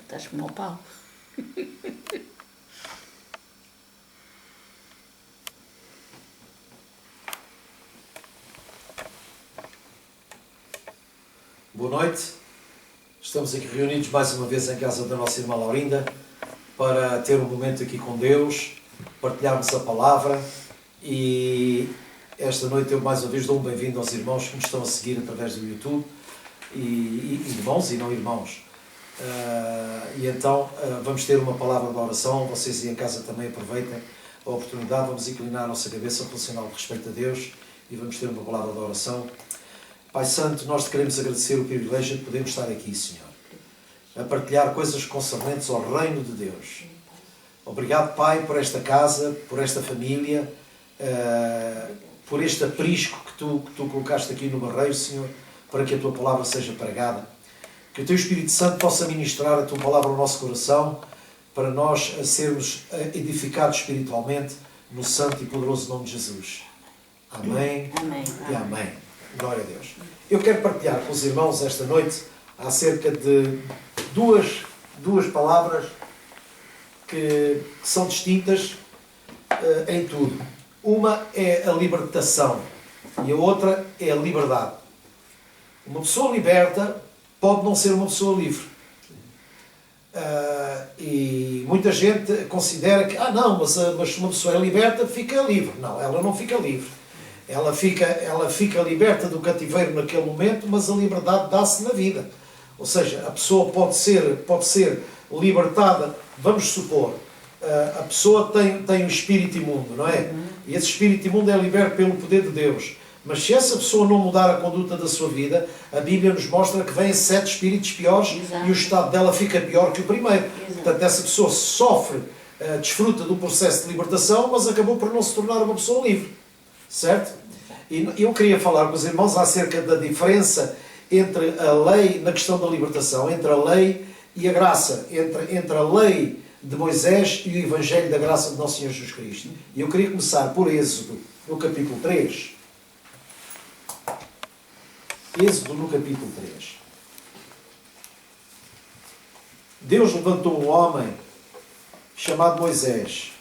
Estás como o pau. Boa noite. Estamos aqui reunidos mais uma vez em casa da nossa irmã Laurinda para ter um momento aqui com Deus, partilharmos a palavra e esta noite eu mais uma vez dou um bem-vindo aos irmãos que nos estão a seguir através do YouTube e irmãos e não irmãos. E então vamos ter uma palavra de oração, vocês aí em casa também aproveitem a oportunidade, vamos inclinar a nossa cabeça pelo sinal de respeito a Deus e vamos ter uma palavra de oração. Pai Santo, nós te queremos agradecer o privilégio de podermos estar aqui, Senhor, a partilhar coisas concernentes ao reino de Deus. Obrigado, Pai, por esta casa, por esta família, por este aprisco que tu colocaste aqui no barreiro, Senhor, para que a tua palavra seja pregada. Que o teu Espírito Santo possa ministrar a tua palavra ao nosso coração, para nós sermos edificados espiritualmente no santo e poderoso nome de Jesus. Amém, Amém. E amém. Glória a Deus. Eu quero partilhar com os irmãos esta noite acerca de duas palavras que são distintas em tudo. Uma é a libertação e a outra é a liberdade. Uma pessoa liberta pode não ser uma pessoa livre. E muita gente considera que, mas uma pessoa é liberta, fica livre. Não, ela não fica livre. Ela fica liberta do cativeiro naquele momento, mas a liberdade dá-se na vida. Ou seja, a pessoa pode ser libertada, vamos supor, a pessoa tem um espírito imundo, não é? E esse espírito imundo é liberto pelo poder de Deus. Mas se essa pessoa não mudar a conduta da sua vida, a Bíblia nos mostra que vêm 7 espíritos piores. Exato. E o estado dela fica pior que o primeiro. Exato. Portanto, essa pessoa sofre, desfruta do processo de libertação, mas acabou por não se tornar uma pessoa livre. Certo? E eu queria falar com os irmãos acerca da diferença entre a lei, na questão da libertação, entre a lei e a graça, entre a lei de Moisés e o Evangelho da graça de Nosso Senhor Jesus Cristo. E eu queria começar por Êxodo, no capítulo 3. Êxodo, no capítulo 3. Deus levantou um homem chamado Moisés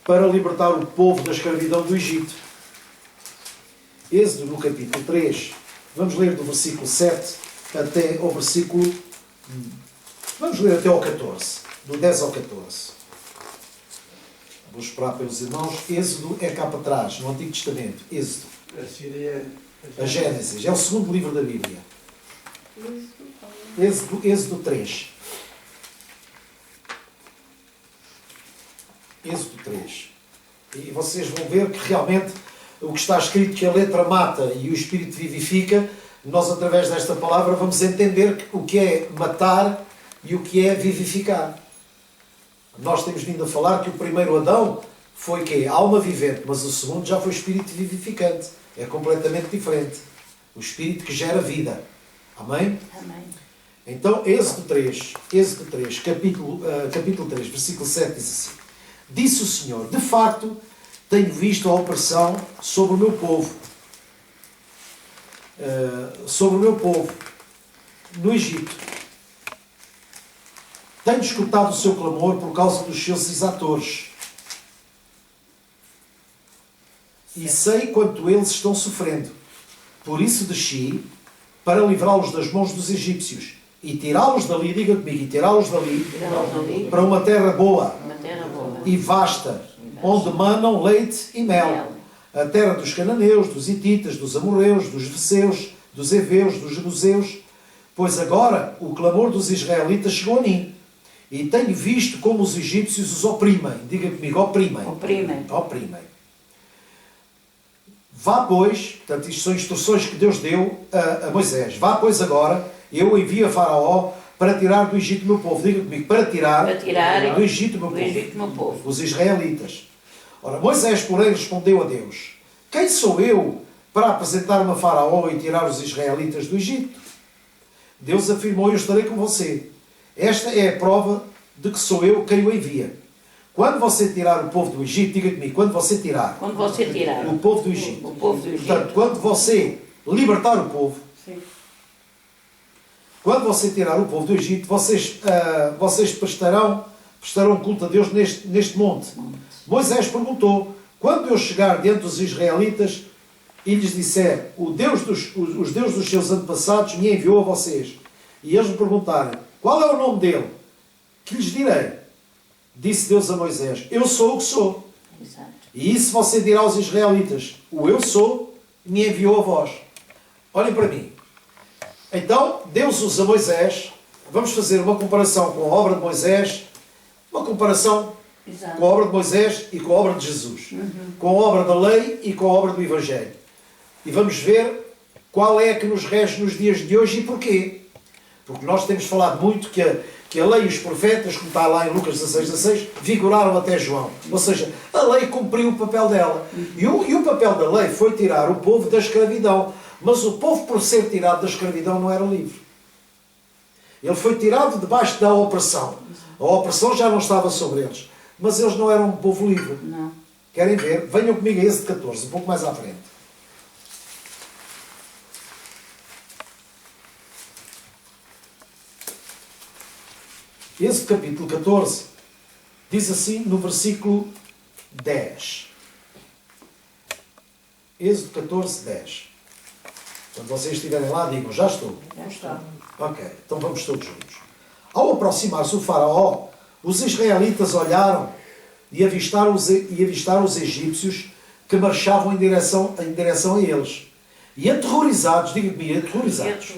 para libertar o povo da escravidão do Egito. Êxodo, no capítulo 3, vamos ler do versículo 7 até ao versículo... Vamos ler até ao 14, do 10 ao 14. Vou esperar pelos irmãos. Êxodo é cá para trás, no Antigo Testamento. Êxodo. A Gênesis, é o segundo livro da Bíblia. Êxodo 3. Êxodo 3. E vocês vão ver que realmente o que está escrito, que a letra mata e o Espírito vivifica, nós através desta palavra vamos entender o que é matar e o que é vivificar. Nós temos vindo a falar que o primeiro Adão foi que alma vivente, mas o segundo já foi Espírito vivificante. É completamente diferente. O Espírito que gera vida. Amém? Amém. Então, Êxodo 3, capítulo 3, versículo 7 diz assim: Disse o Senhor, de facto, tenho visto a opressão sobre o meu povo, no Egito. Tenho escutado o seu clamor por causa dos seus exatores. E sei quanto eles estão sofrendo. Por isso desci para livrá-los das mãos dos egípcios e tirá-los dali, diga comigo, e tirá-los dali para uma terra boa e vasta, onde manam leite e mel, a terra dos cananeus, dos hititas, dos amorreus, dos veceus, dos heveus, dos jebuseus, pois agora o clamor dos israelitas chegou a mim, e tenho visto como os egípcios os oprimem. Diga comigo, oprimem. Vá, pois, portanto, isto são instruções que Deus deu a Moisés. Vá, pois, agora, eu envio a Faraó para tirar do Egito o meu povo. Diga comigo, para tirar do Egito o meu povo. Os israelitas. Ora, Moisés, porém, respondeu a Deus: quem sou eu para apresentar-me a Faraó e tirar os israelitas do Egito? Deus afirmou: eu estarei com você. Esta é a prova de que sou eu quem o envia. Quando você tirar o povo do Egito, diga comigo, quando você tirar o povo do Egito, portanto, quando você libertar o povo, quando você tirar o povo do Egito, vocês prestarão culto a Deus neste monte. Moisés perguntou, quando eu chegar diante dos israelitas e lhes disser, os deuses dos seus antepassados me enviou a vocês, e eles me perguntarem, qual é o nome dele? Que lhes direi? Disse Deus a Moisés, eu sou o que sou. Exato. E isso você dirá aos israelitas, o eu sou me enviou a vós. Olhem para mim. Então, Deus usa Moisés, vamos fazer uma comparação com a obra de Moisés, uma comparação Exato. com a obra de Moisés e com a obra de Jesus, com a obra da lei e com a obra do Evangelho. E vamos ver qual é a que nos rege nos dias de hoje e porquê. Porque nós temos falado muito que a lei e os profetas, como está lá em Lucas 16:16, vigoraram até João. Ou seja, a lei cumpriu o papel dela. E o papel da lei foi tirar o povo da escravidão. Mas o povo, por ser tirado da escravidão, não era livre. Ele foi tirado debaixo da opressão. A opressão já não estava sobre eles. Mas eles não eram um povo livre. Não. Querem ver? Venham comigo a Êxodo 14, um pouco mais à frente. Êxodo capítulo 14 diz assim no versículo 10. Êxodo 14, 10. Quando vocês estiverem lá, digam, já estou. Já está. Ok, então vamos todos juntos. Ao aproximar-se o faraó, os israelitas olharam e avistaram os egípcios que marchavam em direção a eles. E aterrorizados, diga comigo, aterrorizados,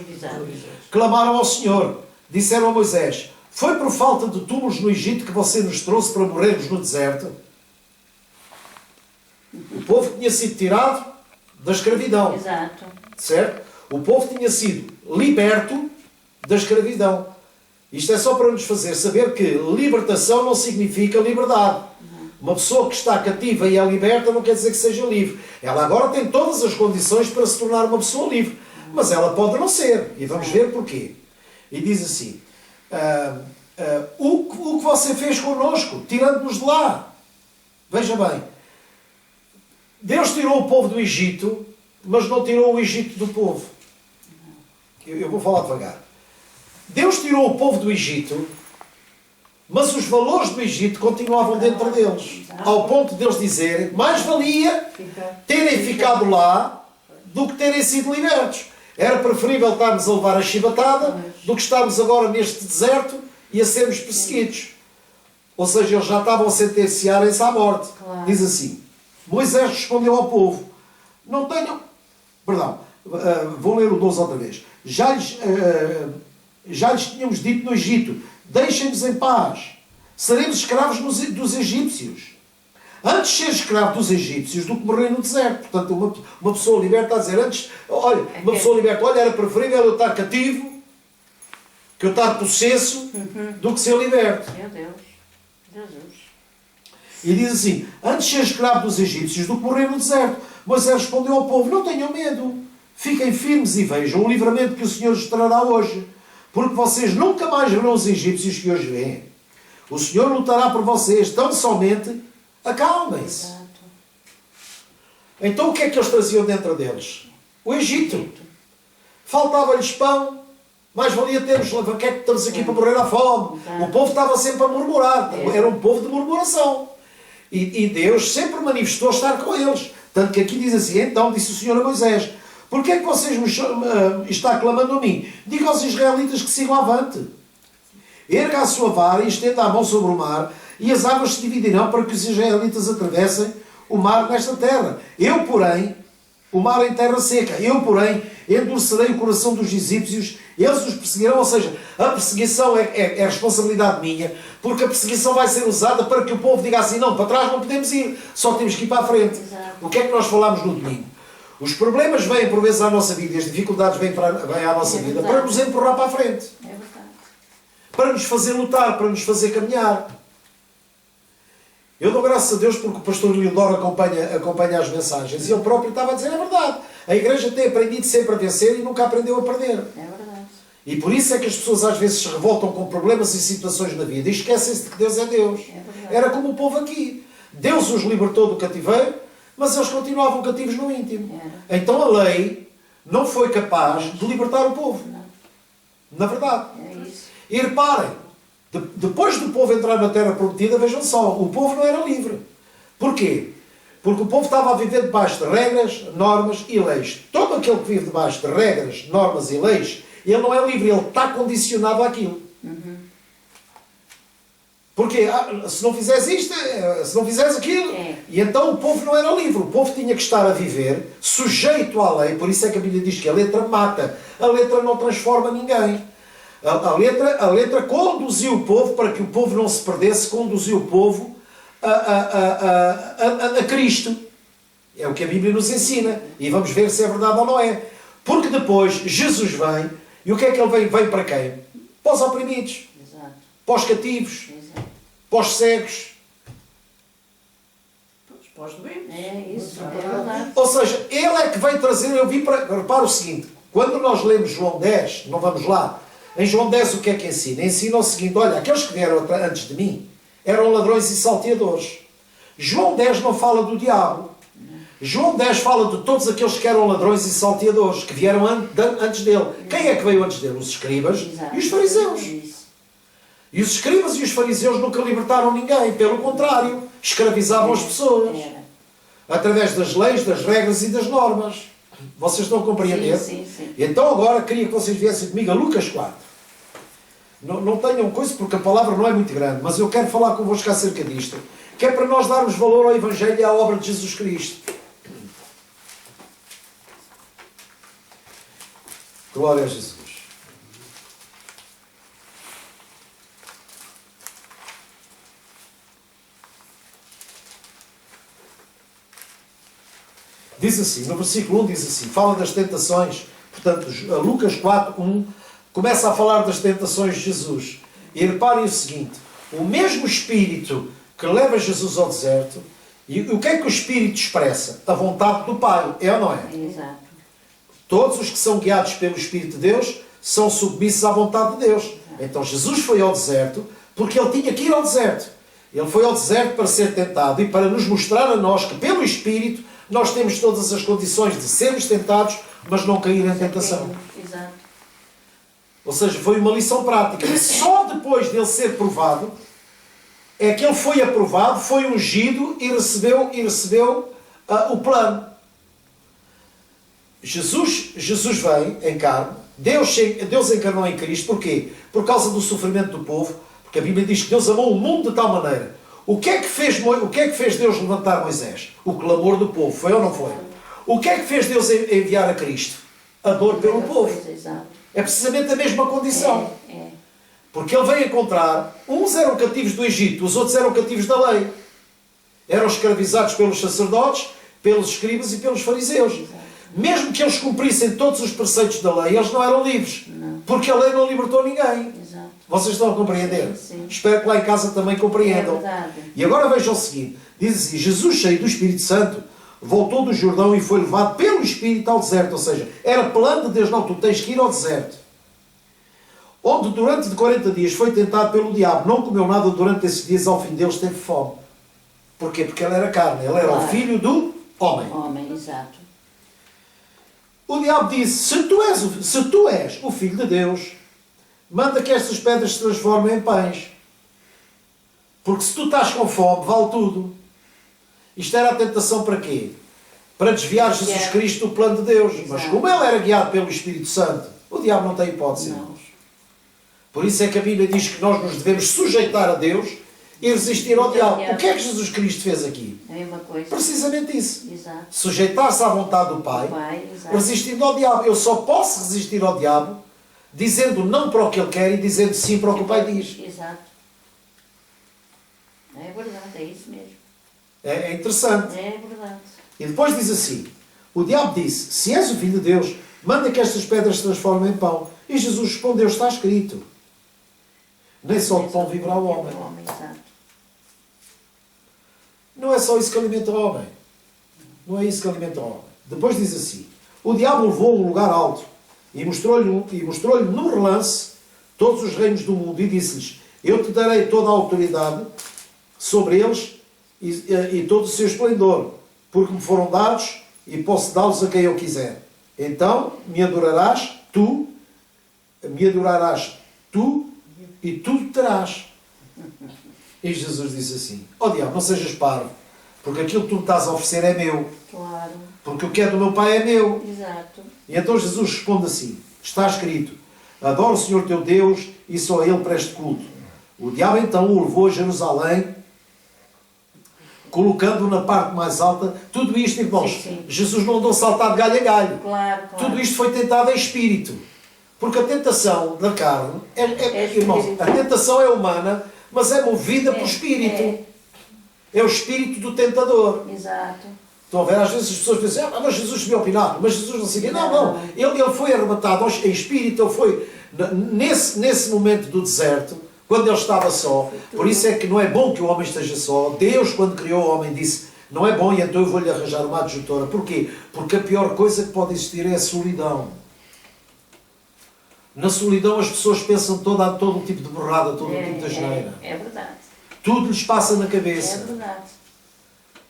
clamaram ao Senhor. Disseram a Moisés, foi por falta de túmulos no Egito que você nos trouxe para morrermos no deserto? O povo tinha sido tirado da escravidão. Exato. Certo? O povo tinha sido liberto da escravidão. Isto é só para nos fazer saber que libertação não significa liberdade. Uma pessoa que está cativa e é liberta não quer dizer que seja livre. Ela agora tem todas as condições para se tornar uma pessoa livre. Mas ela pode não ser. E vamos ver porquê. E diz assim, o que você fez connosco, tirando-nos de lá. Veja bem. Deus tirou o povo do Egito, mas não tirou o Egito do povo. Eu vou falar devagar. Deus tirou o povo do Egito, mas os valores do Egito continuavam dentro deles. Ao ponto de eles dizerem, mais valia terem ficado lá do que terem sido libertos. Era preferível estarmos a levar a chibatada do que estarmos agora neste deserto e a sermos perseguidos. Ou seja, eles já estavam a sentenciarem-se à morte. Claro. Diz assim, Moisés respondeu ao povo, não tenham... Perdão, vou ler o 12 outra vez. Já lhes tínhamos dito no Egito, deixem-nos em paz, seremos escravos dos egípcios. Antes ser escravo dos egípcios do que morrer no deserto. Portanto, uma pessoa liberta a dizer, antes, olha, uma pessoa liberta, olha, era preferível eu estar cativo, que eu estar possesso, do que ser liberto. Meu Deus. Jesus. E diz assim, antes ser escravo dos egípcios do que morrer no deserto. Moisés respondeu ao povo, não tenham medo, fiquem firmes e vejam o livramento que o Senhor lhes trará hoje, porque vocês nunca mais verão os egípcios que hoje vêem. O Senhor lutará por vocês, tão somente acalmem-se. Exato. Então o que é que eles traziam dentro deles? O Egito. Faltava-lhes pão, mais valia termos, o que é que estamos aqui para morrer à fome? O povo estava sempre a murmurar, era um povo de murmuração. E Deus sempre manifestou estar com eles. Tanto que aqui diz assim, então disse o Senhor a Moisés, porquê é que vocês está clamando a mim? Diga aos israelitas que sigam avante. Erga a sua vara e estenda a mão sobre o mar, e as águas se dividirão para que os israelitas atravessem o mar nesta terra. Eu, porém, o mar em terra seca, eu, porém, endurecerei o coração dos egípcios, eles os perseguirão, ou seja, a perseguição é responsabilidade minha, porque a perseguição vai ser usada para que o povo diga assim, não, para trás não podemos ir, só temos que ir para a frente. Exato. O que é que nós falámos no domingo? Os problemas vêm por vezes à nossa vida, as dificuldades vêm à nossa vida, para nos empurrar para a frente, É verdade. para nos fazer lutar, para nos fazer caminhar. Eu dou graças a Deus porque o pastor Lindor acompanha as mensagens e ele próprio estava a dizer, é verdade, a igreja tem aprendido sempre a vencer e nunca aprendeu a perder. É verdade. E por isso é que as pessoas às vezes se revoltam com problemas e situações na vida e esquecem-se de que Deus é Deus. É verdade. Era como o povo aqui. Deus os libertou do cativeiro, mas eles continuavam cativos no íntimo. Era. Então a lei não foi capaz de libertar o povo. Não. na verdade. É isso. E reparem, depois do povo entrar na terra prometida, vejam só, o povo não era livre. Porquê? Porque o povo estava a viver debaixo de regras, normas e leis. Todo aquele que vive debaixo de regras, normas e leis, ele não é livre, ele está condicionado àquilo. Porque se não fizeres isto, se não fizeres aquilo, e então o povo não era livre. O povo tinha que estar a viver sujeito à lei. Por isso é que a Bíblia diz que a letra mata. A letra não transforma ninguém. A letra conduziu o povo para que o povo não se perdesse, conduziu o povo a Cristo. É o que a Bíblia nos ensina. E vamos ver se é verdade ou não é. Porque depois Jesus vem, e o que é que ele vem? Vem para quem? Para os oprimidos. Exato. Para os cativos. Exato. Para os cegos. Para os doentes. É isso, é verdade. Ou seja, ele é que vem trazer, eu vi para... Repara o seguinte, quando nós lemos João 10, não vamos lá, em João 10 o que é que ensina? Ensina o seguinte, olha, aqueles que vieram antes de mim eram ladrões e salteadores. João 10 não fala do diabo. João 10 fala de todos aqueles que eram ladrões e salteadores, que vieram antes dele. Quem é que veio antes dele? Os escribas e os fariseus. E os escribas e os fariseus nunca libertaram ninguém, pelo contrário, escravizavam as pessoas. Através das leis, das regras e das normas. Vocês estão a compreender? Sim, sim, sim. Então agora queria que vocês viessem comigo a Lucas 4. Não tenham coisa, porque a palavra não é muito grande, mas eu quero falar convosco acerca disto, que é para nós darmos valor ao Evangelho e à obra de Jesus Cristo. Glória a Jesus. Diz assim, no versículo 1 diz assim, fala das tentações, portanto, Lucas 4, 1, começa a falar das tentações de Jesus. E reparem o seguinte, o mesmo Espírito que leva Jesus ao deserto, e o que é que o Espírito expressa? A vontade do Pai, é ou não é? Exato. Todos os que são guiados pelo Espírito de Deus são submissos à vontade de Deus. Então Jesus foi ao deserto porque ele tinha que ir ao deserto. Ele foi ao deserto para ser tentado e para nos mostrar a nós que pelo Espírito nós temos todas as condições de sermos tentados, mas não cair em tentação. Exato. Ou seja, foi uma lição prática. E só depois dele ser provado é que ele foi aprovado, foi ungido e recebeu o plano. Jesus vem em carne, Deus encarnou em Cristo, porquê? Por causa do sofrimento do povo, porque a Bíblia diz que Deus amou o mundo de tal maneira. O que é que fez Deus levantar Moisés? O clamor do povo, foi ou não foi? O que é que fez Deus enviar a Cristo? A dor pelo povo. É precisamente a mesma condição. Porque ele veio encontrar, uns eram cativos do Egito, os outros eram cativos da lei. Eram escravizados pelos sacerdotes, pelos escribas e pelos fariseus. Mesmo que eles cumprissem todos os preceitos da lei, eles não eram livres. Não. Porque a lei não libertou ninguém. Exato. Vocês estão a compreender? Sim. Espero que lá em casa também compreendam. É verdade. E agora vejam o seguinte. Diz assim, Jesus, cheio do Espírito Santo, voltou do Jordão e foi levado pelo Espírito ao deserto. Ou seja, era plano de Deus. Não, tu tens que ir ao deserto. Onde durante 40 dias foi tentado pelo diabo. Não comeu nada durante esses dias. Ao fim deles teve fome. Porquê? Porque ele era carne. Ele era o filho do homem. Homem, exato. O diabo disse, se tu és o Filho de Deus, manda que estas pedras se transformem em pães. Porque se tu estás com fome, vale tudo. Isto era a tentação para quê? Para desviar Jesus Cristo do plano de Deus. Exato. Mas como ele era guiado pelo Espírito Santo, o diabo não tem hipótese. Não. Por isso é que a Bíblia diz que nós nos devemos sujeitar a Deus e resistir ao diabo. O que é que Jesus Cristo fez aqui? É a mesma coisa. Precisamente isso. Exato. Sujeitar-se à vontade do Pai, resistindo ao diabo. Eu só posso resistir ao diabo dizendo não para o que ele quer e dizendo sim para o que o Pai diz. Exato. É verdade, é isso mesmo. É interessante. É verdade. E depois diz assim, o diabo disse, se és o Filho de Deus, manda que estas pedras se transformem em pão. E Jesus respondeu, está escrito, nem só de pão viverá o homem. Exato. Não é só isso que alimenta o homem. Não é isso que alimenta o homem. Depois diz assim, o diabo levou a um lugar alto e mostrou-lhe num relance todos os reinos do mundo e disse-lhes, eu te darei toda a autoridade sobre eles e todo o seu esplendor, porque me foram dados e posso dá-los a quem eu quiser. Então me adorarás, tu me adorarás tu e tu terás. E Jesus disse assim, diabo, não sejas parvo, porque aquilo que tu me estás a oferecer é meu. Claro. Porque o que é do meu Pai é meu. Exato. E então Jesus responde assim, está escrito, adora o Senhor teu Deus e só a Ele preste culto. O diabo então o levou a Jerusalém, colocando-o na parte mais alta. Tudo isto, irmãos, Sim. Jesus não andou a saltar de galho a galho. Claro. Tudo isto foi tentado em espírito. Porque a tentação da carne, irmãos, a tentação é humana, mas é movida por espírito. É o espírito do tentador. Exato. Estão a ver? Às vezes as pessoas dizem, mas Jesus subiu ao pináculo, mas Jesus não sabia. Não. Ele foi arrebatado em espírito, ele foi nesse momento do deserto, quando ele estava só. Por isso é que não é bom que o homem esteja só. Deus, quando criou o homem, disse, não é bom, e então eu vou-lhe arranjar uma adjutora. Porquê? Porque a pior coisa que pode existir é a solidão. Na solidão as pessoas pensam todo o tipo de borrada, todo o tipo de asneira. É verdade. Tudo lhes passa na cabeça. É verdade.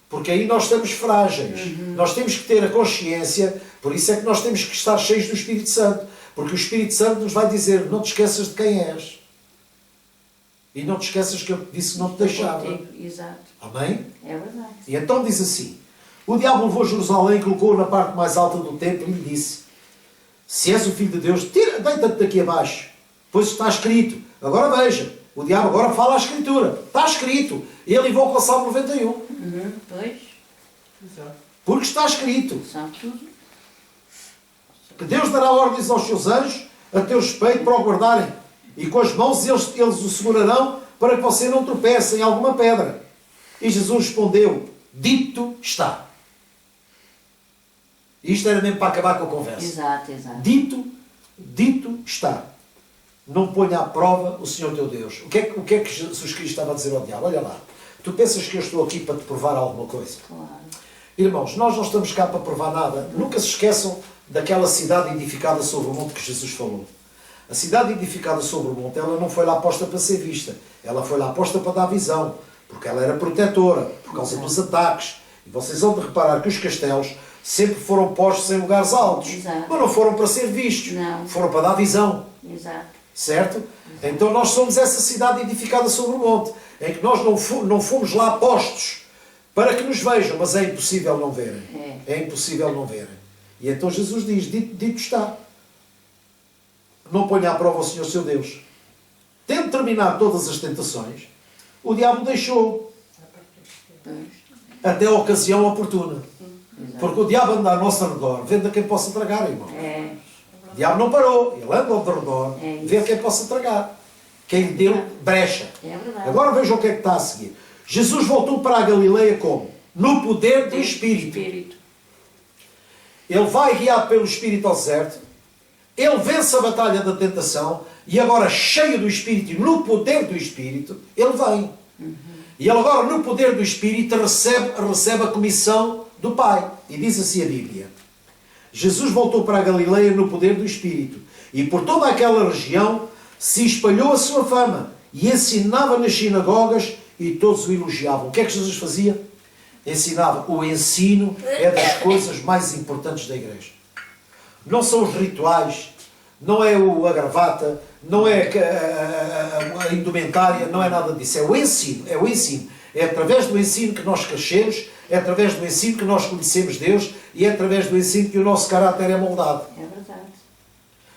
Porque aí nós estamos frágeis. Nós temos que ter a consciência, por isso é que nós temos que estar cheios do Espírito Santo. Porque o Espírito Santo nos vai dizer, não te esqueças de quem és. E não te esqueças que eu disse que não te deixava. Exato. Amém? É verdade. E então diz assim, o diabo levou Jerusalém, colocou-o na parte mais alta do templo e lhe disse, se és o Filho de Deus, deita-te daqui abaixo, pois está escrito. Agora veja, o diabo agora fala a Escritura. Está escrito. Ele invoca o Salmo 91. Pois. Porque está escrito Sabe tudo. que Deus dará ordens aos seus anjos a teu respeito para o guardarem. E com as mãos eles o segurarão para que você não tropece em alguma pedra. E Jesus respondeu, dito está. Isto era mesmo para acabar com a conversa. Exato. Dito está. Não ponha à prova o Senhor teu Deus. O que é que Jesus Cristo estava a dizer ao diabo? Olha lá, tu pensas que eu estou aqui para te provar alguma coisa? Claro. Irmãos, nós não estamos cá para provar nada. Nunca se esqueçam daquela cidade edificada sobre o monte que Jesus falou. A cidade edificada sobre o monte, ela não foi lá posta para ser vista. Ela foi lá posta para dar visão. Porque ela era protetora, por causa dos ataques. E vocês vão de reparar que os castelos sempre foram postos em lugares altos. Exato. Mas não foram para ser vistos. Não. Foram para dar visão. Exato. Certo? Então nós somos essa cidade edificada sobre o monte, em que nós não fomos lá postos para que nos vejam, mas é impossível não verem. É impossível não verem. E então Jesus diz, dito está. Não ponha à prova o Senhor seu Deus. Tendo terminado todas as tentações, o diabo deixou até a ocasião oportuna. Porque o diabo anda ao nosso redor, vendo a quem possa tragar, irmão. O diabo não parou, ele anda ao redor, vê quem possa tragar. Quem lhe deu brecha. É verdade. Agora vejam o que é que está a seguir. Jesus voltou para a Galileia como? No poder do Espírito. Ele vai guiado pelo Espírito ao deserto, ele vence a batalha da tentação, e agora cheio do Espírito e no poder do Espírito, ele vem. E ele agora no poder do Espírito recebe a comissão do Pai. E diz assim a Bíblia. Jesus voltou para a Galileia no poder do Espírito, e por toda aquela região se espalhou a sua fama, e ensinava nas sinagogas, e todos o elogiavam. O que é que Jesus fazia? Ensinava. O ensino é das coisas mais importantes da igreja. Não são os rituais, não é a gravata, não é a indumentária, não é nada disso. É o ensino, é o ensino. É através do ensino que nós crescemos, é através do ensino que nós conhecemos Deus e é através do ensino que o nosso caráter é moldado. É verdade.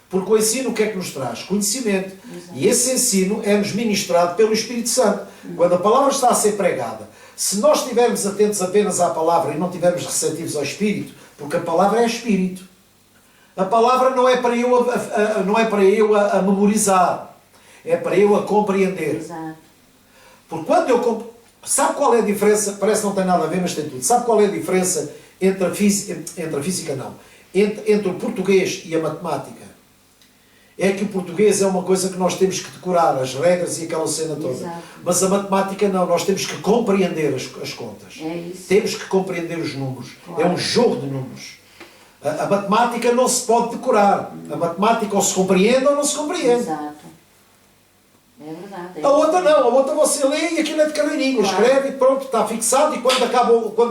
Porque o ensino o que é que nos traz? Conhecimento. Exato. E esse ensino é-nos ministrado pelo Espírito Santo. Quando a palavra está a ser pregada, se nós estivermos atentos apenas à palavra e não estivermos receptivos ao Espírito, porque a palavra é Espírito. A palavra não é para eu a memorizar, é para eu a compreender. Exato. Porque quando eu... Sabe qual é a diferença? Parece que não tem nada a ver, mas tem tudo. Sabe qual é a diferença entre a física, não. Entre o português e a matemática? É que o português é uma coisa que nós temos que decorar, as regras e aquela cena toda. Exato. Mas a matemática não, nós temos que compreender as contas. É isso. Temos que compreender os números. Claro. É um jogo de números. A matemática não se pode decorar. A matemática ou se compreende ou não se compreende. Exato. É verdade. A outra não, a outra você lê e aquilo é de carreirinho, Claro. escreve e pronto, está fixado e quando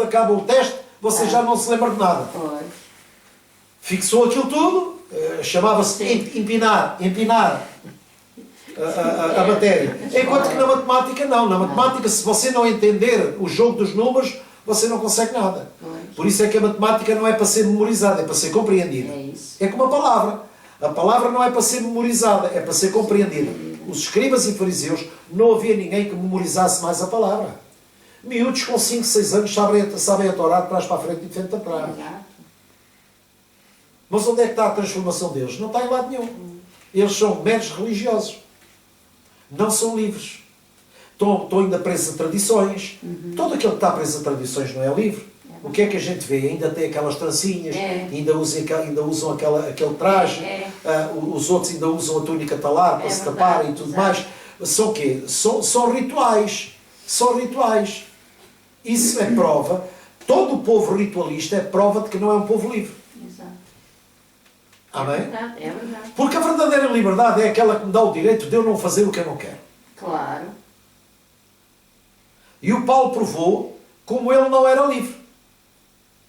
acaba o teste você já não se lembra de nada. Pois. Fixou aquilo tudo, chamava-se empinar a matéria. Enquanto que na matemática não. Na matemática, se você não entender o jogo dos números, você não consegue nada. Por isso é que a matemática não é para ser memorizada, é para ser compreendida. É como a palavra. A palavra não é para ser memorizada, é para ser compreendida. Os escribas e fariseus, não havia ninguém que memorizasse mais a palavra. Miúdos com 5, 6 anos sabem a Torá de trás para a frente e de frente para trás. Mas onde é que está a transformação deles? Não está em lado nenhum. Eles são meros religiosos. Não são livres. Estão ainda presos a tradições. Todo aquele que está preso a tradições não é livre. O que é que a gente vê? Ainda tem aquelas trancinhas, ainda usam aquele traje, os outros ainda usam a túnica talar para se tapar e tudo mais. São o quê? São rituais. São rituais. Isso é prova. Todo o povo ritualista é prova de que não é um povo livre. Amém? É verdade. Porque a verdadeira liberdade é aquela que me dá o direito de eu não fazer o que eu não quero. Claro. E o Paulo provou como ele não era livre.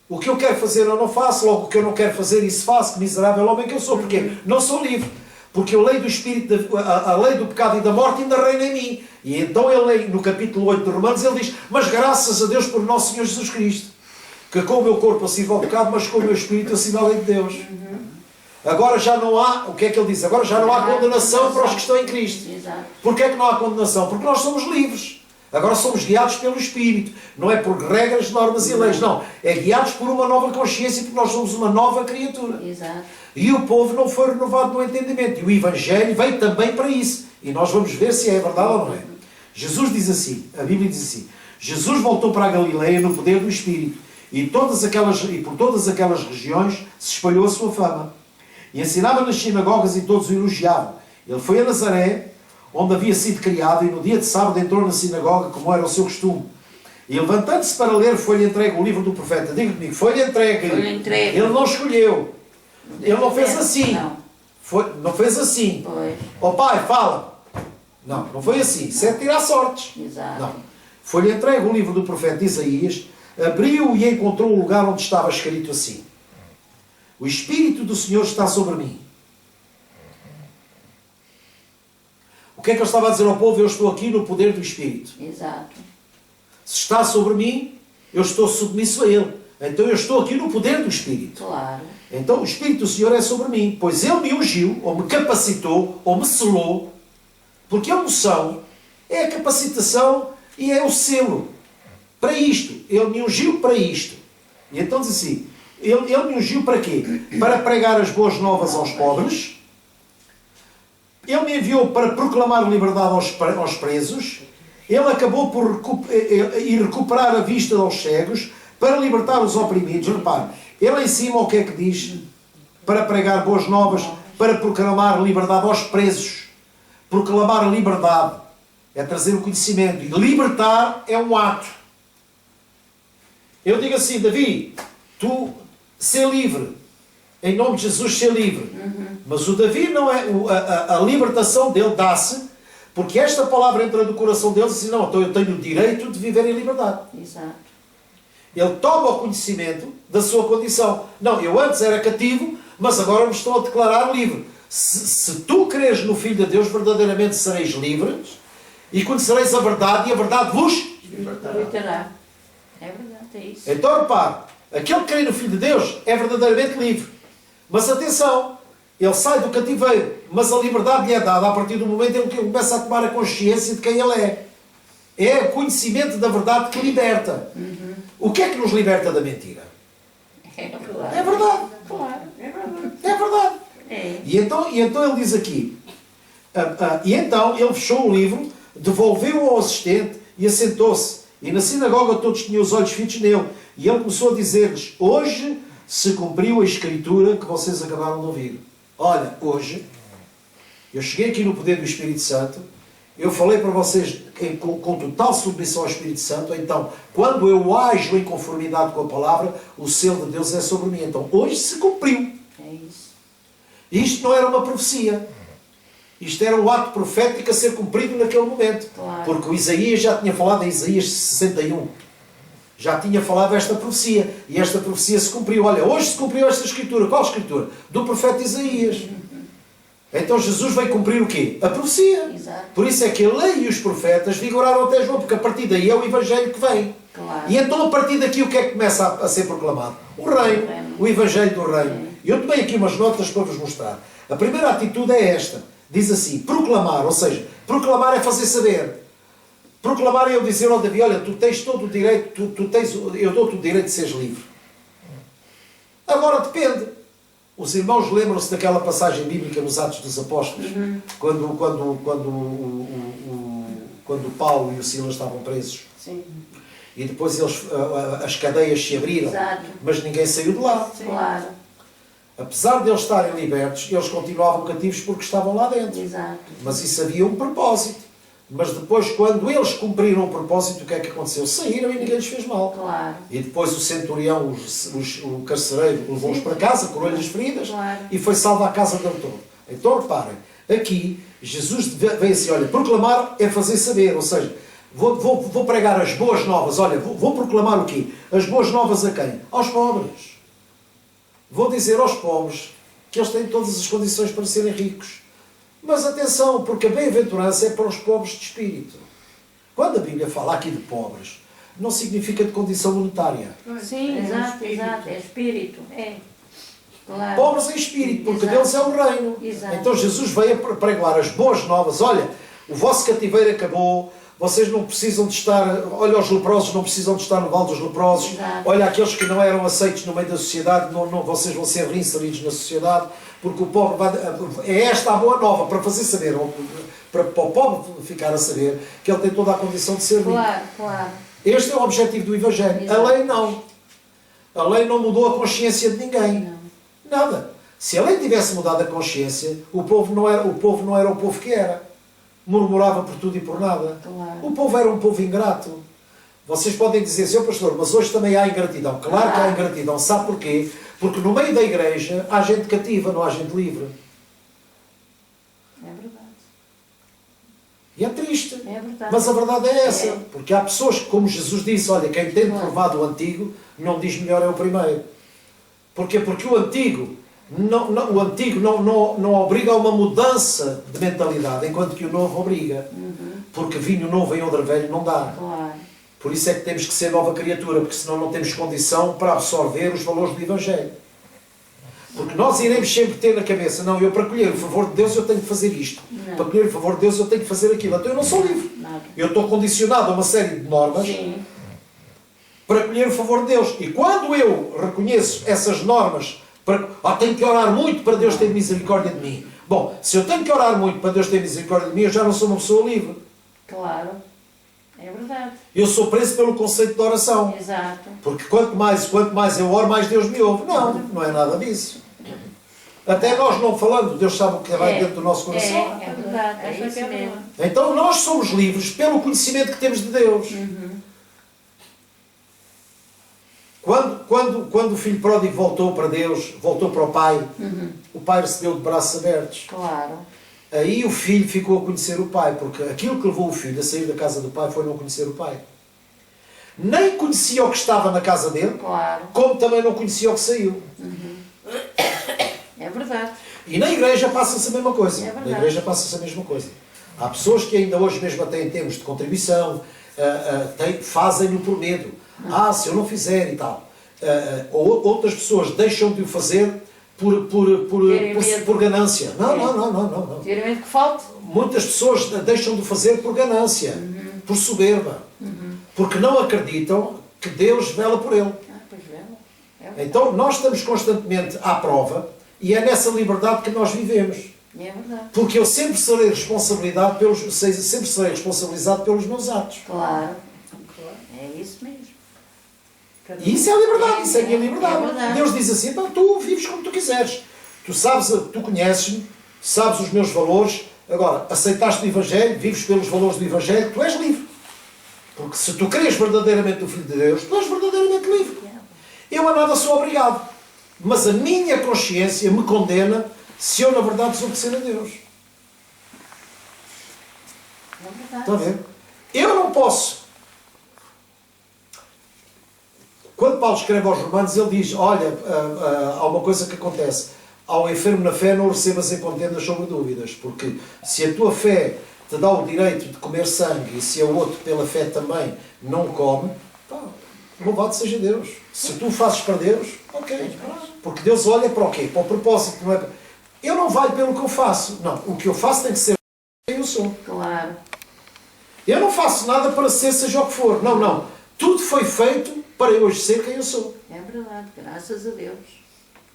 O que eu quero fazer eu não faço, logo o que eu não quero fazer isso faço, que miserável homem que eu sou. Porque não sou livre. Porque a lei do Espírito, a lei do pecado e da morte ainda reina em mim. E então ele, no capítulo 8 de Romanos, ele diz: mas graças a Deus por nosso Senhor Jesus Cristo, que com o meu corpo eu sirvo ao pecado, mas com o meu Espírito eu sirvo à lei de Deus. Agora já não há, o que é que ele diz? Agora já não há condenação para os que estão em Cristo. Porquê é que não há condenação? Porque nós somos livres. Agora somos guiados pelo Espírito. Não é por regras, normas e leis. Não. É guiados por uma nova consciência, porque nós somos uma nova criatura. E o povo não foi renovado no entendimento. E o Evangelho veio também para isso. E nós vamos ver se é verdade ou não é. Jesus diz assim, a Bíblia diz assim: Jesus voltou para a Galileia no poder do Espírito. E por todas aquelas regiões se espalhou a sua fama. E ensinava nas sinagogas e todos o elogiavam. Ele foi a Nazaré, onde havia sido criado, e no dia de sábado entrou na sinagoga, como era o seu costume. E levantando-se para ler, foi-lhe entregue o livro do profeta. Diga comigo, foi-lhe entregue. Ele não escolheu. Ele não fez assim. Não fez assim. Ó pai, fala. Não foi assim. Isso é tirar sortes. Não. Foi-lhe entregue o livro do profeta Isaías, abriu e encontrou o lugar onde estava escrito assim: o Espírito do Senhor está sobre mim. O que é que ele estava a dizer ao povo? Eu estou aqui no poder do Espírito. Se está sobre mim, eu estou submisso a Ele. Então eu estou aqui no poder do Espírito. Então o Espírito do Senhor é sobre mim, pois Ele me ungiu, ou me capacitou, ou me selou. Porque a unção é a capacitação e é o selo. Para isto. Ele me ungiu para isto. E então diz assim: Ele me ungiu para quê? Para pregar as boas novas aos pobres. Ele me enviou para proclamar liberdade aos presos. Ele acabou por recuperar a vista aos cegos, para libertar os oprimidos. Repare, ele em cima o que é que diz? Para pregar boas novas, para proclamar liberdade aos presos. Proclamar a liberdade é trazer o conhecimento. E libertar é um ato. Eu digo assim: Davi, tu ser livre. Em nome de Jesus, ser livre. Mas o Davi não é... A libertação dele dá-se porque esta palavra entra no coração deles e diz: não, então eu tenho o direito de viver em liberdade. Ele toma o conhecimento da sua condição. Não, eu antes era cativo, mas agora me estou a declarar livre. Se tu creres no Filho de Deus, verdadeiramente sereis livres e conhecereis a verdade, e a verdade vos libertará. É verdade, é isso. Então repare, aquele que crê no Filho de Deus é verdadeiramente livre. Mas atenção, ele sai do cativeiro, mas a liberdade lhe é dada a partir do momento em que ele começa a tomar a consciência de quem ele é. É o conhecimento da verdade que liberta. O que é que nos liberta da mentira? É verdade. É verdade. Claro, é verdade. É verdade. E então ele diz aqui, e então ele fechou o livro, devolveu-o ao assistente e assentou-se. E na sinagoga todos tinham os olhos fitos nele. E ele começou a dizer-lhes: hoje se cumpriu a escritura que vocês acabaram de ouvir. Olha, hoje, eu cheguei aqui no poder do Espírito Santo, eu falei para vocês com total submissão ao Espírito Santo. Então, quando eu ajo em conformidade com a palavra, o selo de Deus é sobre mim. Então, hoje se cumpriu. É isso. Isto não era uma profecia. Isto era um ato profético a ser cumprido naquele momento. Claro. Porque o Isaías já tinha falado em Isaías 61. já tinha falado esta profecia. E esta profecia se cumpriu. Olha, hoje se cumpriu esta escritura. Qual escritura? Do profeta Isaías. Então Jesus veio cumprir o quê? A profecia. Exato. Por isso é que a lei e os profetas vigoraram até João, porque a partir daí é o Evangelho que vem. Claro. E então a partir daqui o que é que começa a ser proclamado? O reino, o Evangelho do reino. E eu tomei aqui umas notas para vos mostrar. A primeira atitude é esta. Diz assim, proclamar, ou seja, proclamar é fazer saber. Proclamar é eu dizer ao Davi, olha, tu tens todo o direito, eu dou-te o direito de seres livre. Agora depende. Os irmãos lembram-se daquela passagem bíblica nos Atos dos Apóstolos, quando Paulo e o Silas estavam presos. Sim. E depois as cadeias se abriram, Exato. mas ninguém saiu de lá. Claro. Apesar de eles estarem libertos, eles continuavam cativos porque estavam lá dentro. Exato. Mas isso havia um propósito. Mas depois, quando eles cumpriram o propósito, o que é que aconteceu? Saíram e ninguém lhes fez mal. Claro. E depois o centurião, o carcereiro, levou-os para casa, curou-lhes as feridas, Claro. e foi salvo à casa dele todo. Então reparem, aqui Jesus veio assim, olha, proclamar é fazer saber, ou seja, vou pregar as boas novas, olha, vou proclamar o quê? As boas novas a quem? Aos pobres. Vou dizer aos pobres que eles têm todas as condições para serem ricos. Mas atenção, porque a bem-aventurança é para os pobres de espírito. Quando a Bíblia fala aqui de pobres, não significa de condição monetária. Sim, exato, exato. É espírito. É. Claro. Pobres em espírito, porque Exato. deles é o reino. Exato. Então Jesus veio a pregar as boas novas. Olha, o vosso cativeiro acabou. Vocês não precisam de estar... Olha, os leprosos não precisam de estar no vale dos leprosos. Exato. Olha, aqueles que não eram aceitos no meio da sociedade, vocês vão ser reinseridos na sociedade. Porque o pobre é esta a boa nova, para fazer saber, para o pobre ficar a saber que ele tem toda a condição de ser rico. Claro, claro. Este é o objetivo do Evangelho. Exato. A lei não. A lei não mudou a consciência de ninguém. Não. Nada. Se a lei tivesse mudado a consciência, o povo não era o povo que era. Murmurava por tudo e por nada. Claro. O povo era um povo ingrato. Vocês podem dizer, Sr. Pastor, mas hoje também há ingratidão. Claro que há ingratidão. Sabe porquê? Porque no meio da igreja há gente cativa, não há gente livre. É verdade. E é triste. É verdade. Mas a verdade é essa. É. Porque há pessoas que, como Jesus disse, olha, quem tem provado o antigo, não diz melhor é o primeiro. Porquê? Porque o antigo não obriga a uma mudança de mentalidade, enquanto que o novo obriga. Porque vinho novo em odre velho não dá. Claro. Por isso é que temos que ser nova criatura, porque senão não temos condição para absorver os valores do Evangelho. Porque nós iremos sempre ter na cabeça, não, eu para colher o favor de Deus eu tenho que fazer isto. Não. Para colher o favor de Deus eu tenho que fazer aquilo. Então eu não sou livre. Nada. Eu estou condicionado a uma série de normas Sim. para colher o favor de Deus. E quando eu reconheço essas normas, tenho que orar muito para Deus ter misericórdia de mim. Bom, se eu tenho que orar muito para Deus ter misericórdia de mim, eu já não sou uma pessoa livre. Claro. É verdade. Eu sou preso pelo conceito de oração. Exato. Porque quanto mais eu oro, mais Deus me ouve. Não, não é nada disso. Até nós não falando, Deus sabe o que vai dentro do nosso coração. É verdade. É isso mesmo. Então nós somos livres pelo conhecimento que temos de Deus. Quando o filho pródigo voltou para Deus, voltou para o pai, o pai recebeu de braços abertos. Claro. Aí o filho ficou a conhecer o pai, porque aquilo que levou o filho a sair da casa do pai foi não conhecer o pai. Nem conhecia o que estava na casa dele, Claro. como também não conhecia o que saiu. É verdade. E na igreja passa-se a mesma coisa. É verdade. Na igreja passa-se a mesma coisa. Há pessoas que ainda hoje mesmo até em termos de contribuição fazem-no por medo. Se eu não fizer e tal. Outras pessoas deixam de o fazer por ganância. Não. Teoricamente que falte. Muitas pessoas deixam de o fazer por ganância, por soberba. Porque não acreditam que Deus vela por ele. Pois é. É verdade. Então nós estamos constantemente à prova e é nessa liberdade que nós vivemos. É verdade. Porque eu sempre serei responsabilizado pelos meus atos. Claro. É isso mesmo. E isso é a liberdade, isso é a minha liberdade. É verdade. Deus diz assim, tu vives como tu quiseres. Tu conheces-me, sabes os meus valores, agora, aceitaste o Evangelho, vives pelos valores do Evangelho, tu és livre. Porque se tu crês verdadeiramente o Filho de Deus, tu és verdadeiramente livre. Eu a nada sou obrigado. Mas a minha consciência me condena se eu, na verdade, desobedecer a Deus. É verdade. Está a ver? Eu não posso. Paulo escreve aos Romanos, ele diz, olha, há uma coisa que acontece, ao enfermo na fé não o recebas em contendas sobre dúvidas, porque se a tua fé te dá o direito de comer sangue e se o outro pela fé também não come, pá, louvado seja Deus. Se tu fazes para Deus, ok. Porque Deus olha para o quê? Para o propósito, não é? Eu não valho pelo que eu faço. Não, o que eu faço tem que ser quem eu sou. Claro. Eu não faço nada para ser seja o que for. Não, não. Tudo foi feito para eu hoje ser quem eu sou. É verdade, graças a Deus.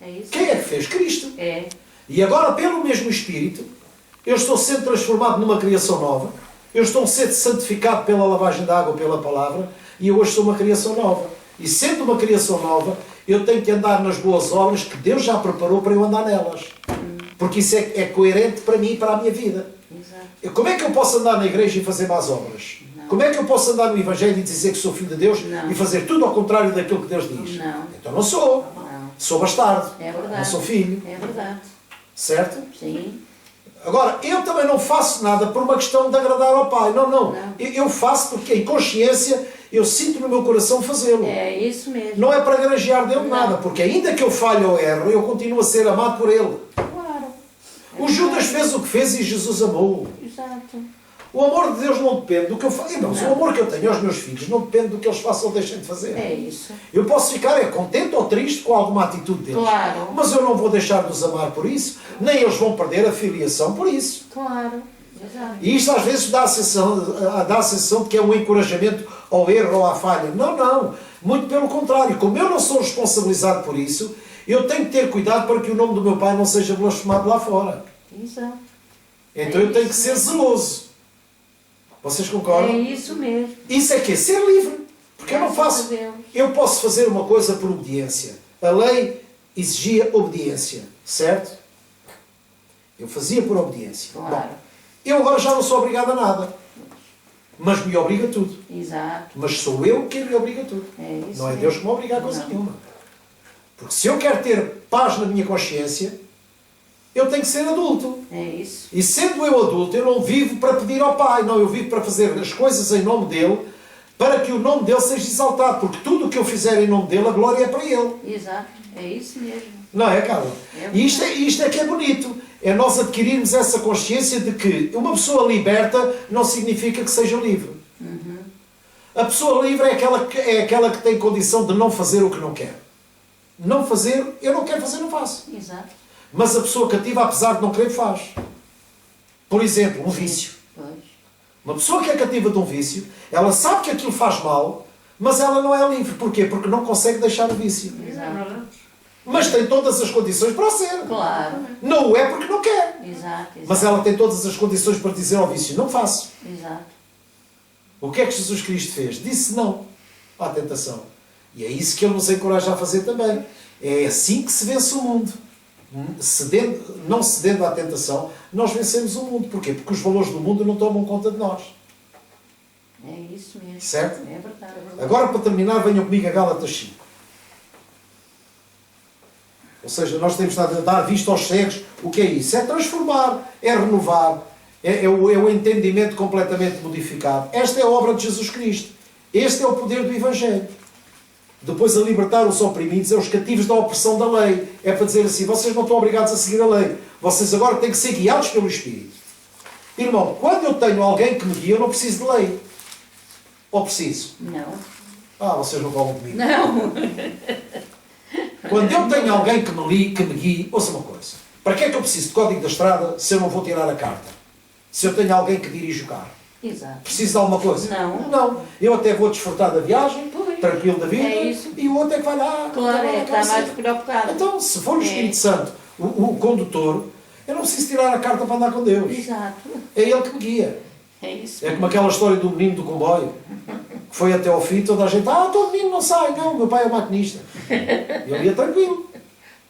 É isso. Quem é que fez? Cristo. É. E agora, pelo mesmo Espírito, eu estou sendo transformado numa criação nova. Eu estou sendo santificado pela lavagem da água, pela palavra. E eu hoje sou uma criação nova. E sendo uma criação nova, eu tenho que andar nas boas obras que Deus já preparou para eu andar nelas. Porque isso é coerente para mim e para a minha vida. Exato. Como é que eu posso andar na igreja e fazer más obras? Não. Como é que eu posso andar no Evangelho e dizer que sou filho de Deus Não. e fazer tudo ao contrário daquilo que Deus diz? Não. Então não sou. Não. Sou bastardo. É verdade. Não sou filho. É verdade. Certo? Sim. Agora, eu também não faço nada por uma questão de agradar ao Pai. Não, não. Não. Eu faço porque em consciência eu sinto no meu coração fazê-lo. É isso mesmo. Não é para granjear dele Não. nada, porque ainda que eu falhe ou erro, eu continuo a ser amado por ele. Claro. É O Judas verdade. fez o que fez e Jesus amou. Exato. O amor de Deus não depende do que eu faço. Irmãos, Não. o amor que eu tenho aos meus filhos não depende do que eles façam ou deixem de fazer. É isso. Eu posso ficar contente ou triste com alguma atitude deles. Claro. Mas eu não vou deixar de os amar por isso, nem eles vão perder a filiação por isso. Claro. Exato. E isto às vezes dá a sensação de que é um encorajamento ao erro ou à falha. Não, não. Muito pelo contrário. Como eu não sou responsabilizado por isso, eu tenho que ter cuidado para que o nome do meu pai não seja blasfemado lá fora. Exato. Então eu tenho que ser zeloso. Vocês concordam? É isso mesmo. Isso é que é ser livre. Porque eu não Graças faço. a Deus. Eu posso fazer uma coisa por obediência. A lei exigia obediência. Certo? Eu fazia por obediência. Claro. Bom, eu agora já não sou obrigado a nada. Mas me obriga a tudo. Exato. Mas sou eu quem me obriga a tudo. É isso Não é mesmo. Deus que me obriga a coisa Não. nenhuma. Porque se eu quero ter paz na minha consciência, eu tenho que ser adulto. É isso. E sendo eu adulto, eu não vivo para pedir ao Pai. Não, eu vivo para fazer as coisas em nome dEle, para que o nome dEle seja exaltado. Porque tudo o que eu fizer em nome dEle, a glória é para Ele. Exato. É isso mesmo. Não é, Carla? É E isto é que é bonito. É nós adquirirmos essa consciência de que uma pessoa liberta não significa que seja livre. Uhum. A pessoa livre é aquela que tem condição de não fazer o que não quer. Não fazer, eu não quero fazer, não faço. Exato. Mas a pessoa cativa, apesar de não querer, faz. Por exemplo, um vício. Pois. Uma pessoa que é cativa de um vício, ela sabe que aquilo faz mal, mas ela não é livre. Porquê? Porque não consegue deixar o vício. Exato. Mas tem todas as condições para o ser. Claro. Não o é porque não quer. Exato. Mas ela tem todas as condições para dizer ao vício, não faço. Exato. O que é que Jesus Cristo fez? Disse não à tentação. E é isso que Ele nos encoraja a fazer também. É assim que se vence o mundo. Não cedendo à tentação, nós vencemos o mundo. Porquê? Porque os valores do mundo não tomam conta de nós. É isso mesmo. Certo? É verdade. Agora, para terminar, venham comigo a Gálatas 5. Ou seja, nós temos de dar vista aos cegos. O que é isso? É transformar, é renovar, é o entendimento completamente modificado. Esta é a obra de Jesus Cristo. Este é o poder do Evangelho. Depois a libertar os oprimidos, é os cativos da opressão da lei. É para dizer assim, vocês não estão obrigados a seguir a lei. Vocês agora têm que ser guiados pelo Espírito. Irmão, quando eu tenho alguém que me guia, eu não preciso de lei. Ou preciso? Não. Ah, vocês não falam comigo. Não. Quando eu tenho alguém que me guie, ouça uma coisa. Para que é que eu preciso de código da estrada se eu não vou tirar a carta? Se eu tenho alguém que dirige o carro? Exato. Preciso de alguma coisa? Não. Não. Eu até vou desfrutar da viagem, Pois. tranquilo da vida, É isso. e o outro é que vai lá. Claro, vai lá é que está cá, mais preocupado. Então, se for o É. Espírito Santo, o condutor, eu não preciso tirar a carta para andar com Deus. Exato. É Ele que me guia. É isso. É como aquela história do menino do comboio, que foi até ao fim, toda a gente, todo menino não sai. Não, meu pai é maquinista. Ele ia tranquilo.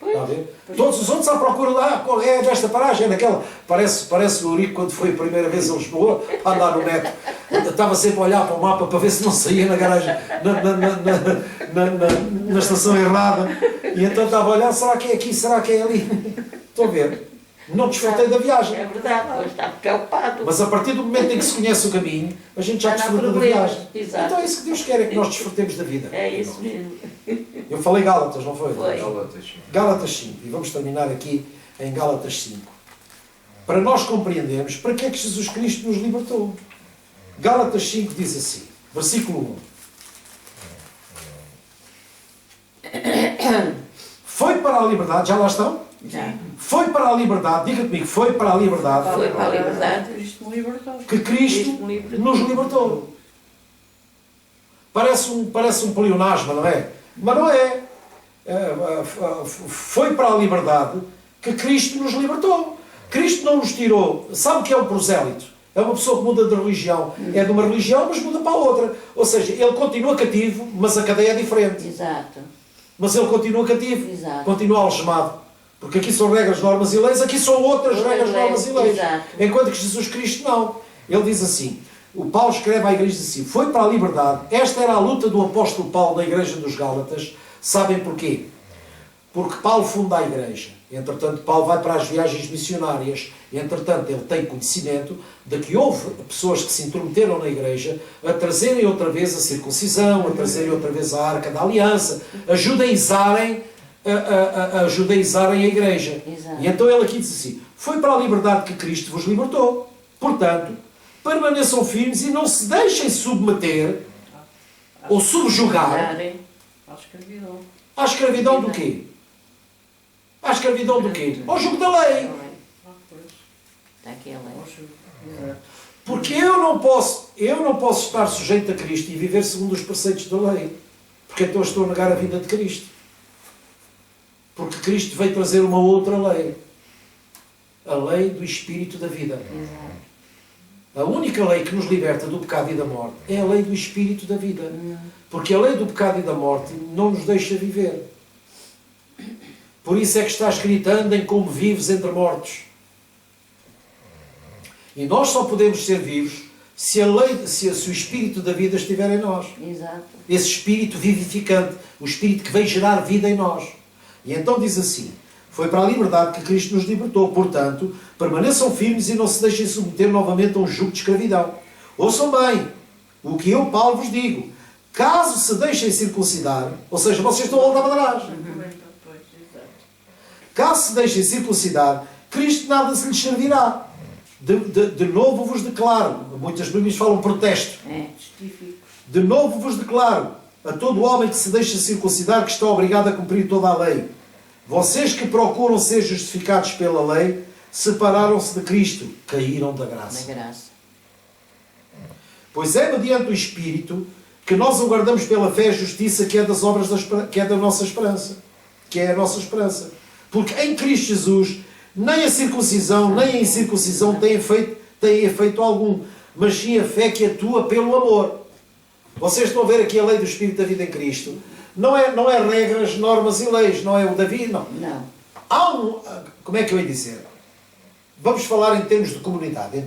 Pois. Está a ver? Todos os outros à procura lá, qual é desta paragem, é naquela. Parece o Eurico quando foi a primeira vez a Lisboa, a andar no metro. Estava sempre a olhar para o mapa para ver se não saía na garagem, na estação errada. E então estava a olhar, será que é aqui, será que é ali? Estou a ver. não desfrutei da viagem. É verdade, pois está preocupado. Mas a partir do momento em que se conhece o caminho, a gente já Já não há desfruta da problemas, viagem. exato. Então é isso que Deus quer, é que nós desfrutemos da vida. É isso mesmo. Eu falei Gálatas, não foi? Foi. Gálatas 5. E vamos terminar aqui em Gálatas 5. Para nós compreendermos para que é que Jesus Cristo nos libertou. Gálatas 5 diz assim, versículo 1. Foi para a liberdade, já lá estão? Já. Foi para a liberdade, diga comigo, foi para a liberdade Foi para a liberdade. Cristo me libertou. que Cristo Cristo me libertou. nos libertou. Parece um pleonasmo, não é? Mas não é. Foi para a liberdade que Cristo nos libertou. Cristo não nos tirou. Sabe o que é o prosélito? É uma pessoa que muda de religião. É de uma religião, mas muda para a outra. Ou seja, ele continua cativo, mas a cadeia é diferente. Exato. Mas ele continua cativo, Exato. continua algemado. Porque aqui são regras, normas e leis, aqui são outras regras, normas e leis. Exato. Enquanto que Jesus Cristo não. Ele diz assim, o Paulo escreve à igreja assim, foi para a liberdade. Esta era a luta do apóstolo Paulo na igreja dos Gálatas. Sabem porquê? Porque Paulo funda a igreja. Entretanto, Paulo vai para as viagens missionárias. Entretanto, ele tem conhecimento de que houve pessoas que se intrometeram na igreja a trazerem outra vez a circuncisão, a trazerem outra vez a arca da aliança, a judaizarem a igreja. Exato. E então ele aqui diz assim, foi para a liberdade que Cristo vos libertou. Portanto, permaneçam firmes e não se deixem submeter ou subjugar À escravidão. à escravidão do quê? À escravidão do quê? Ao jugo da lei. Pois. Está aqui a lei. Exato. Porque eu não posso estar sujeito a Cristo e viver segundo os preceitos da lei. Porque então estou a negar a vinda de Cristo. Porque Cristo veio trazer uma outra lei. A lei do Espírito da vida. Exato. A única lei que nos liberta do pecado e da morte é a lei do Espírito da vida. Porque a lei do pecado e da morte não nos deixa viver. Por isso é que está escrito, andem como vivos entre mortos. E nós só podemos ser vivos se o Espírito da vida estiver em nós. Exato. Esse Espírito vivificante, o Espírito que vem gerar vida em nós. E então diz assim, foi para a liberdade que Cristo nos libertou, portanto, permaneçam firmes e não se deixem submeter novamente a um jugo de escravidão. Ouçam bem, o que eu, Paulo, vos digo, caso se deixem circuncidar, ou seja, vocês estão a voltar para trás, Pois, exato. caso se deixem circuncidar, Cristo nada se lhes servirá. De novo vos declaro, muitas Bíblias falam protesto, É. Testifico. de novo vos declaro a todo homem que se deixa circuncidar que está obrigado a cumprir toda a lei. Vocês que procuram ser justificados pela lei, separaram-se de Cristo, caíram da graça. Da graça. Pois é mediante o Espírito que nós aguardamos pela fé a justiça que é das obras que é da nossa esperança. Que é a nossa esperança. Porque em Cristo Jesus, nem a circuncisão, nem a incircuncisão têm efeito algum, mas sim a fé que atua pelo amor. Vocês estão a ver aqui a lei do Espírito da vida em Cristo. Não é regras, normas e leis, não é o Davi, não. Não. Há como é que eu ia dizer? Vamos falar em termos de comunidade,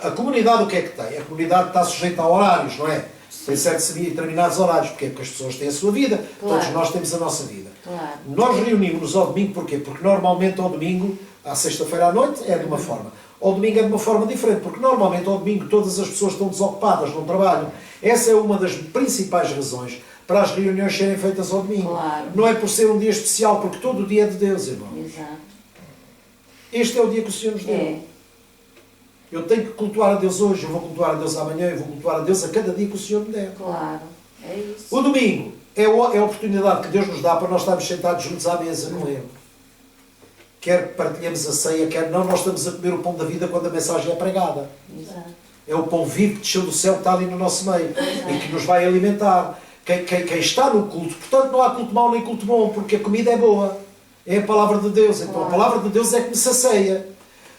A comunidade o que é que tem? A comunidade está sujeita a horários, não é? Tem certos e determinados horários. Porquê? Porque as pessoas têm a sua vida, Claro. todos nós temos a nossa vida. Claro. Nós reunimos-nos ao domingo, porquê? Porque normalmente ao domingo, à sexta-feira à noite, é de uma forma. Ao domingo é de uma forma diferente, porque normalmente ao domingo todas as pessoas estão desocupadas, não trabalham. Essa é uma das principais razões para as reuniões serem feitas ao domingo. Claro. Não é por ser um dia especial, porque todo o dia é de Deus, irmão. Exato. Este é o dia que o Senhor nos deu. É. Eu tenho que cultuar a Deus hoje, eu vou cultuar a Deus amanhã, eu vou cultuar a Deus a cada dia que o Senhor me der. Claro. É isso. O domingo é a oportunidade que Deus nos dá para nós estarmos sentados juntos à mesa com Ele. Quer partilhemos a ceia, quer não, nós estamos a comer o pão da vida quando a mensagem é pregada. Exato. É o pão vivo que desceu do céu, que está ali no nosso meio e que nos vai alimentar. Quem está no culto, portanto não há culto mau nem culto bom, porque a comida é boa. É a palavra de Deus. Então a palavra de Deus é que me sacia.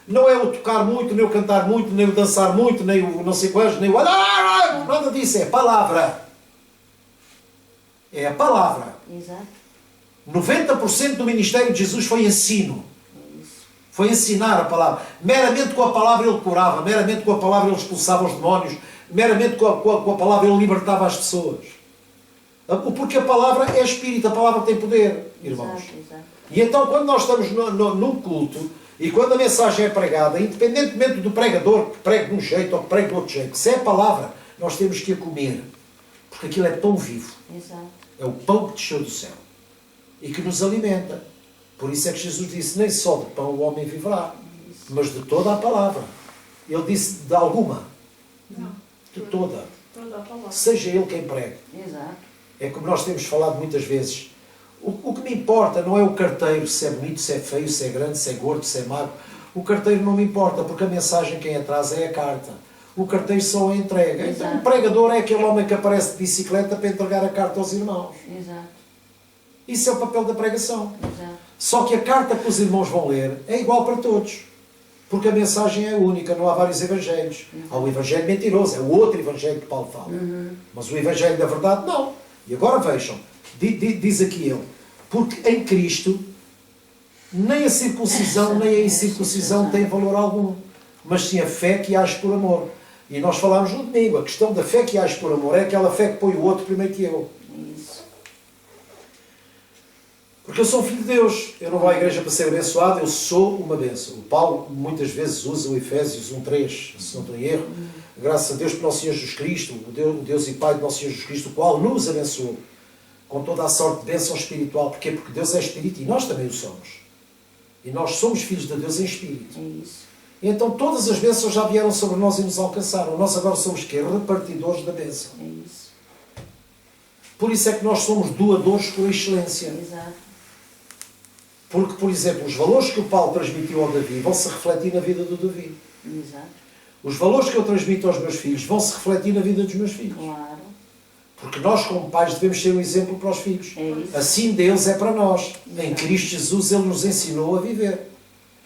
Não é o tocar muito, nem o cantar muito, nem o dançar muito, nem o não sei quantos, nem o... Nada disso, é a palavra. É a palavra. Exato. 90% do ministério de Jesus foi ensino. É isso. Foi ensinar a palavra. Meramente com a palavra ele curava, meramente com a palavra ele expulsava os demónios, meramente com a palavra ele libertava as pessoas. Porque a palavra é espírito, a palavra tem poder, irmãos. Exato. Exato. E então, quando nós estamos num culto, e quando a mensagem é pregada, independentemente do pregador que pregue de um jeito ou que pregue de outro jeito, se é a palavra, nós temos que a comer. Porque aquilo é pão vivo. Exato. É o pão que desceu do céu. E que nos alimenta. Por isso é que Jesus disse, nem só de pão o homem viverá, mas de toda a palavra. Ele disse de alguma. Não. De toda. Toda a palavra. Seja ele quem pregue. Exato. É como nós temos falado muitas vezes. O que me importa não é o carteiro, se é bonito, se é feio, se é grande, se é gordo, se é magro. O carteiro não me importa, porque a mensagem quem atrás é a carta. O carteiro só a entrega. Então o pregador é aquele homem que aparece de bicicleta para entregar a carta aos irmãos. Exato. Isso é o papel da pregação. Exato. Só que a carta que os irmãos vão ler é igual para todos. Porque a mensagem é única, não há vários evangelhos. Há o evangelho mentiroso, é o outro evangelho que Paulo fala. Mas o evangelho da verdade, não. E agora vejam, diz aqui ele, porque em Cristo nem a circuncisão nem a incircuncisão têm valor algum, mas sim a fé que age por amor. E nós falámos no domingo, a questão da fé que age por amor é aquela fé que põe o outro primeiro que eu. Isso. Porque eu sou filho de Deus, eu não vou à igreja para ser abençoado, eu sou uma bênção. O Paulo muitas vezes usa o Efésios 1:3, se não estou em erro. Graças a Deus por nosso Senhor Jesus Cristo, o Deus e Pai de nosso Senhor Jesus Cristo, o qual nos abençoou com toda a sorte de bênção espiritual. Porquê? Porque Deus é Espírito e nós também o somos. E nós somos filhos de Deus em Espírito. É isso. E então todas as bênçãos já vieram sobre nós e nos alcançaram. Nós agora somos quê? Repartidores da bênção. É isso. Por isso é que nós somos doadores por excelência. Exato. Porque, por exemplo, os valores que o Paulo transmitiu ao Davi vão se refletir na vida do Davi. Exato. Os valores que eu transmito aos meus filhos vão se refletir na vida dos meus filhos. Claro. Porque nós, como pais, devemos ser um exemplo para os filhos. É isso. Assim Deus é para nós. Em Cristo Jesus Ele nos ensinou a viver.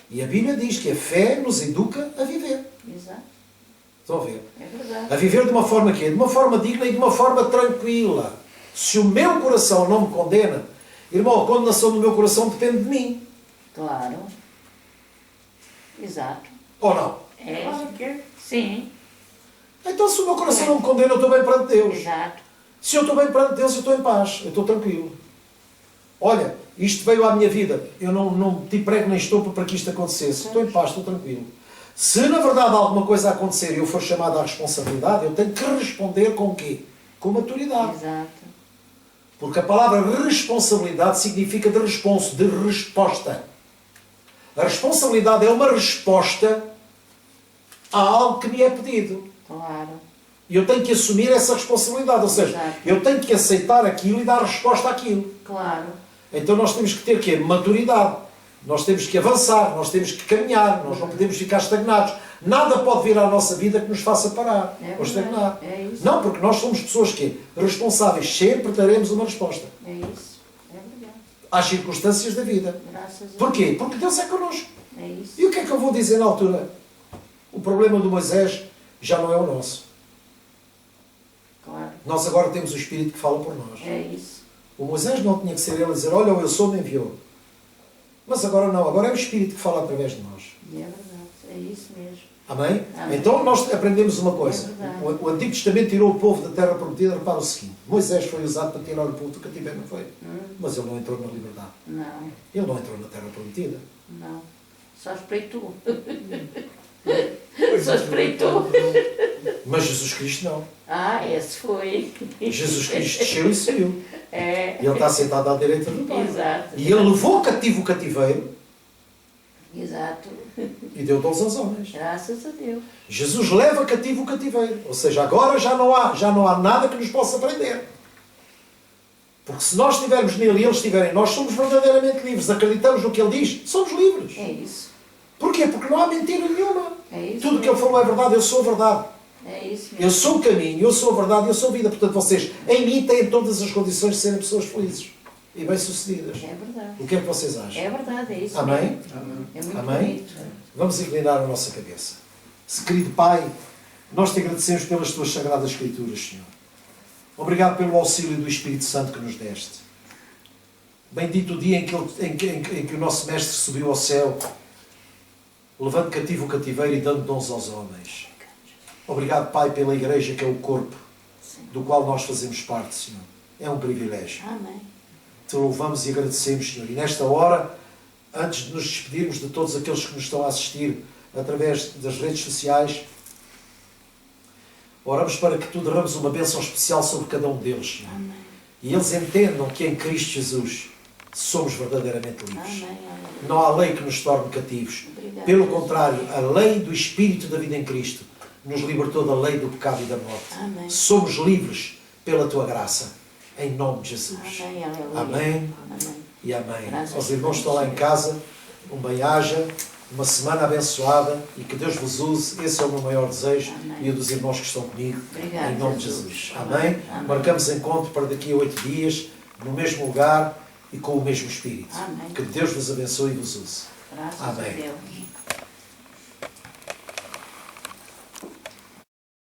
E a Bíblia diz que a fé nos educa a viver. Exato. Estão a ver? É verdade. A viver de uma forma quê? De uma forma digna e de uma forma tranquila. Se o meu coração não me condena, irmão, a condenação do meu coração depende de mim. Claro. Exato. Ou não? É. Claro que é. Sim. Então se o meu coração não me condena, eu estou bem perante Deus. Exato. Se eu estou bem perante Deus, eu estou em paz. Eu estou tranquilo. Olha, isto veio à minha vida. Eu não te prego nem estou para que isto acontecesse. Estou em paz, estou tranquilo. Se na verdade alguma coisa acontecer e eu for chamado à responsabilidade, eu tenho que responder com o quê? Com maturidade. Exato. Porque a palavra responsabilidade significa de responso, de resposta. A responsabilidade é uma resposta a algo que me é pedido. Claro. E eu tenho que assumir essa responsabilidade. Ou seja, Exato. eu tenho que aceitar aquilo e dar resposta àquilo. Claro. Então nós temos que ter quê? Maturidade. Nós temos que avançar, nós temos que caminhar, nós não podemos ficar estagnados. Nada pode vir à nossa vida que nos faça parar É ou estagnar. verdade. É isso. Não, porque nós somos pessoas que responsáveis, sempre teremos uma resposta É isso. É verdade. às circunstâncias da vida. Graças a Deus. Porquê? Porque Deus é connosco. É isso. E o que é que eu vou dizer na altura? O problema do Moisés já não é o nosso. Claro. Nós agora temos o Espírito que fala por nós. É isso. O Moisés não tinha que ser ele a dizer, olha, eu sou, me enviou. Mas agora não, agora é o Espírito que fala através de nós. E é verdade. É isso mesmo. Amém? Amém. Então nós aprendemos uma coisa. É verdade. O Antigo Testamento tirou o povo da terra prometida. Repara o seguinte: Moisés foi usado para tirar o povo do cativeiro, não foi? Mas ele não entrou na liberdade. Não. Ele não entrou na terra prometida. Não. Só espreitou. Só espreitou. Mas Jesus Cristo não. Ah, esse foi. Jesus Cristo desceu e subiu. É. E ele está sentado à direita do Pai. Exato. E ele levou cativo o cativeiro Exato. e deu dons aos homens. Graças a Deus. Jesus leva cativo o cativeiro. Ou seja, agora já não há nada que nos possa prender. Porque se nós estivermos nele e eles estiverem, nós somos verdadeiramente livres. Acreditamos no que ele diz, somos livres. É isso. Porquê? Porque não há mentira nenhuma. É isso. Tudo o que ele falou é verdade, eu sou a verdade. É isso Eu mesmo. sou o caminho, eu sou a verdade, eu sou a vida. Portanto, vocês, em mim, têm todas as condições de serem pessoas felizes e bem-sucedidas. É verdade. O que é que vocês acham? É verdade, é isso Amém? mesmo. É muito Amém? bonito. Vamos inclinar a nossa cabeça. Querido Pai, nós te agradecemos pelas tuas sagradas escrituras, Senhor. Obrigado pelo auxílio do Espírito Santo que nos deste. Bendito o dia em que o nosso Mestre subiu ao céu, levando cativo o cativeiro e dando dons aos homens. Obrigado, Pai, pela Igreja, que é o corpo do qual nós fazemos parte, Senhor. É um privilégio. Amém. te louvamos e agradecemos, Senhor. E nesta hora, antes de nos despedirmos de todos aqueles que nos estão a assistir através das redes sociais, oramos para que tu derrames uma bênção especial sobre cada um deles, Senhor. Amém. E eles entendam que em Cristo Jesus somos verdadeiramente livres. Amém. Aleluia. Não há lei que nos torne cativos. Obrigada, Pelo Jesus. contrário, a lei do Espírito da vida em Cristo nos libertou da lei do pecado e da morte. Amém. Somos livres pela tua graça. Em nome de Jesus. Amém. Aleluia. Amém Amém. e amém. Graças Aos a irmãos que estão lá em Deus. casa, um bem-aja, uma semana abençoada e que Deus vos use. Esse é o meu maior desejo. Amém. E o dos irmãos que estão comigo. Obrigada, Em nome de Jesus. Jesus. Amém. Amém. Amém. Marcamos encontro para daqui a 8 dias, no mesmo lugar e com o mesmo Espírito. Amém. Que Deus vos abençoe e vos use. Graças Amém. a Deus.